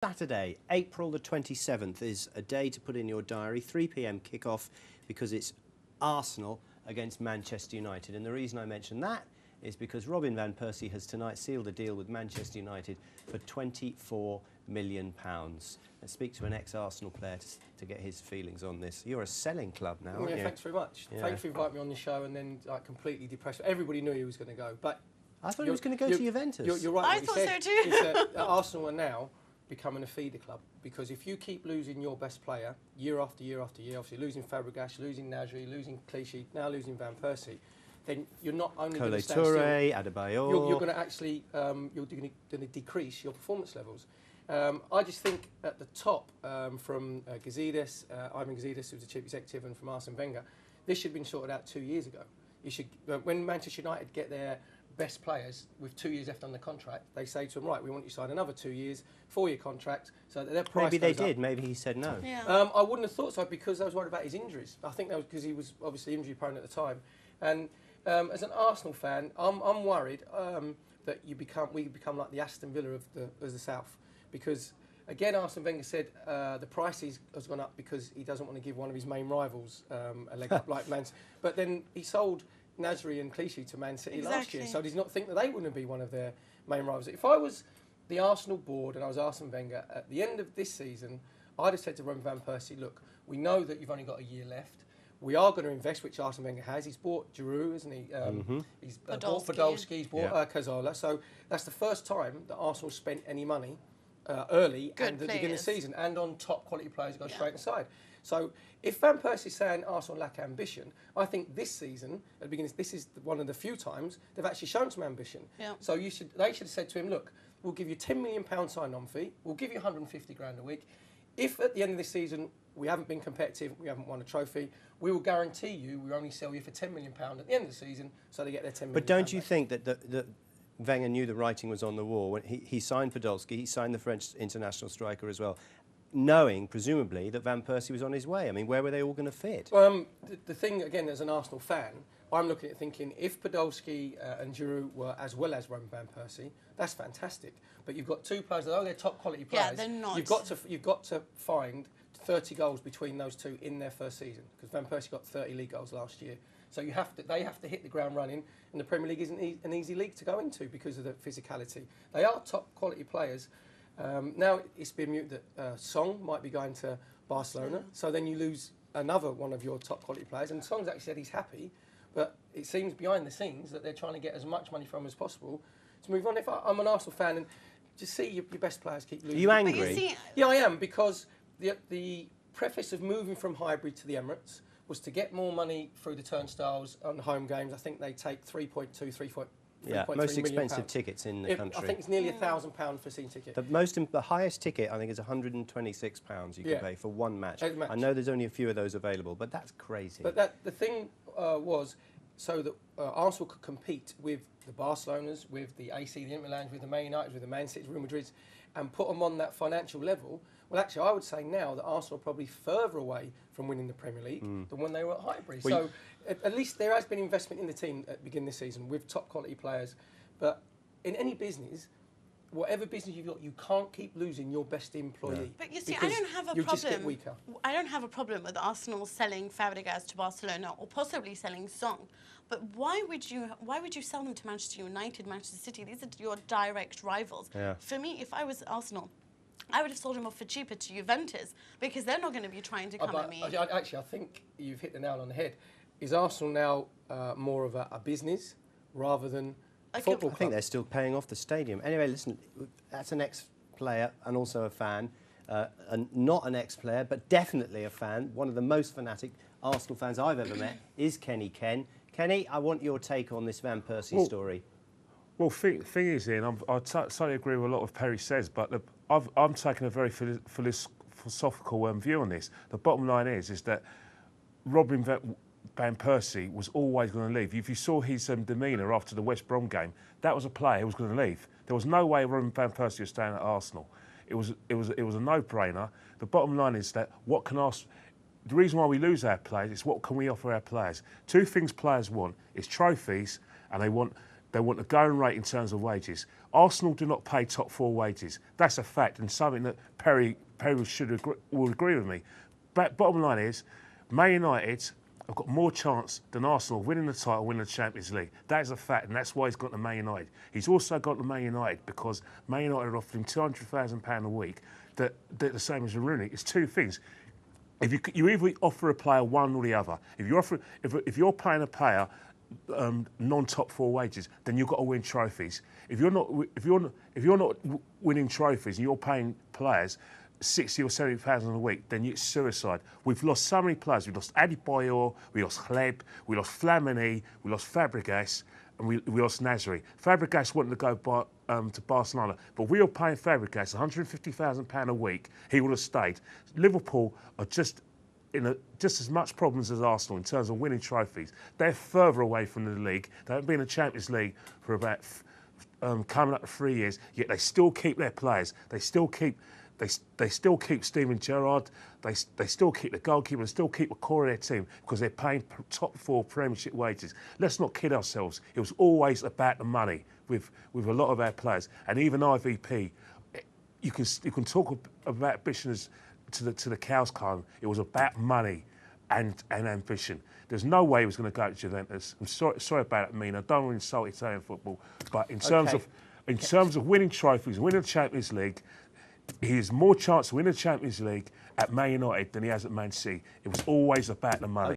Saturday, April the 27th is a day to put in your diary, 3 p.m. kickoff, because it's Arsenal against Manchester United. And the reason I mention that is because Robin van Persie has tonight sealed a deal with Manchester United for £24 million. Let's speak to an ex-Arsenal player to get his feelings on this. You're a selling club now, aren't you? Thanks very much. Yeah. Thanks for inviting me on the show, and then completely depressed. Everybody knew he was going to go, but I thought he was going to go to Juventus. You're right. I thought so too. Arsenal are now becoming a feeder club, because if you keep losing your best player year after year after year, obviously losing Fabregas, losing Nasri, losing Clichy, now losing Van Persie, then you're not only going to stand still, Adebayor. you're going to actually you're going to decrease your performance levels. I just think at the top, from Gazidis, Ivan Gazidis, who's the chief executive, and from Arsene Wenger, this should have been sorted out 2 years ago. You should, when Manchester United get their best players with 2 years left on the contract, they say to them, right, we want you to sign another 2 years, 4-year contract, so that their price Maybe they goes did. up. Maybe he said no. Yeah. I wouldn't have thought so, because I was worried about his injuries. I think that was because he was obviously injury prone at the time. And as an Arsenal fan, I'm worried that we become like the Aston Villa of the South, because again, Arsene Wenger said the price has gone up because he doesn't want to give one of his main rivals a leg up like Man City. But then he sold Nasri and Clichy to Man City last year, so does not think that they wouldn't be one of their main rivals. If I was the Arsenal board and I was Arsene Wenger, at the end of this season, I'd have said to Robin van Persie, look, we know that you've only got a year left. We are going to invest, which Arsene Wenger has. He's bought Giroud, hasn't he? He's bought Podolski, he's bought Cazorla. So that's the first time that Arsenal spent any money early and at the beginning of the season, and on top quality players who go straight inside. So if Van Persie's saying Arsenal lack ambition, I think this season, at the beginning, this is one of the few times they've actually shown some ambition. Yeah. So they should have said to him, look, we'll give you £10 million sign-on fee, we'll give you 150 grand a week. If at the end of this season we haven't been competitive, we haven't won a trophy, we will guarantee you we only sell you for £10 million at the end of the season, so they get their £10 million. But don't you think that Wenger knew the writing was on the wall when he signed Podolski, he signed the French international striker as well, knowing, presumably, that Van Persie was on his way? I mean, where were they all going to fit? The thing, again, as an Arsenal fan, I'm looking at thinking, if Podolski and Giroud were as well as Robin van Persie, that's fantastic. But you've got two players, although they're top quality players, they're not. You've got to find 30 goals between those two in their first season, because Van Persie got 30 league goals last year. So they have to hit the ground running, and the Premier League isn't an easy league to go into because of the physicality. They are top quality players. Now it's been mooted that Song might be going to Barcelona, so then you lose another one of your top quality players. And Song's actually said he's happy, but it seems behind the scenes that they're trying to get as much money from him as possible to move on. If I'm an Arsenal fan and just see your best players keep losing. Are you angry? Yeah, I am, because the preface of moving from Highbury to the Emirates was to get more money through the turnstiles on the home games. I think they take 3.2, most expensive tickets in the country. I think it's nearly £1,000 for a season ticket. The highest ticket, I think, is £126 you can pay for one match. I know there's only a few of those available, but that's crazy. But the thing was so that Arsenal could compete with the Barcelonas, with the AC, the Inter Milans, with the Man United, with the Man City, Real Madrids, and put them on that financial level. Well, actually, I would say now that Arsenal are probably further away from winning the Premier League than when they were at Highbury. So at least there has been investment in the team at the beginning of the season with top quality players. But in any business, whatever business you've got, you can't keep losing your best employee. No. But you see, I don't have a problem. Just get weaker. I don't have a problem with Arsenal selling Fabregas to Barcelona or possibly selling Song. But why would you sell them to Manchester United, Manchester City? These are your direct rivals. Yeah. For me, if I was Arsenal, I would have sold him off for cheaper to Juventus, because they're not going to be trying to come at me. Actually, I think you've hit the nail on the head. Is Arsenal now more of a business rather than a football club? I think they're still paying off the stadium. Anyway, listen, that's an ex-player and also a fan. And not an ex-player, but definitely a fan. One of the most fanatic Arsenal fans I've ever met is Kenny Ken. Kenny, I want your take on this Van Persie story. Well, thing is, Ian, I totally agree with a lot of Perry says, but I'm taking a very philosophical view on this. The bottom line is that Robin van Persie was always going to leave. If you saw his demeanour after the West Brom game, that was a player who was going to leave. There was no way Robin van Persie was staying at Arsenal. It was a no-brainer. The bottom line is that the reason why we lose our players is what can we offer our players. Two things players want is trophies, and they want They want the going rate in terms of wages. Arsenal do not pay top 4 wages. That's a fact, and something that Perry will agree with me. But bottom line is, Man United have got more chance than Arsenal winning the title, winning the Champions League. That is a fact, and that's why he's got to Man United. He's also got to Man United because Man United offered him £200,000 a week. That the same as Rooney. It's two things. If you either offer a player one or the other. If you're paying a player non-top 4 wages, then you've got to win trophies. If you're not winning trophies and you're paying players 60 or 70,000 a week, then it's suicide. We've lost so many players. We lost Adebayor, we lost Hleb, we lost Flamini, we lost Fabregas, and we lost Nasri. Fabregas wanted to go to Barcelona, but we were paying Fabregas £150,000 a week. He would have stayed. Liverpool are just as much problems as Arsenal in terms of winning trophies. They're further away from the league. They haven't been in the Champions League for about coming up to 3 years. Yet they still keep their players. They still keep Steven Gerrard. They still keep the goalkeeper. They still keep the core of their team because they're paying top 4 Premiership wages. Let's not kid ourselves. It was always about the money with a lot of our players, and even IVP. You can talk about ambitions to the cows come. It was about money and ambition. There's no way he was going to go to Juventus. I'm sorry about it, I don't want to insult Italian football, but in terms of winning trophies, winning the Champions League, he has more chance to win the Champions League at Man United than he has at Man City. It was always about the money.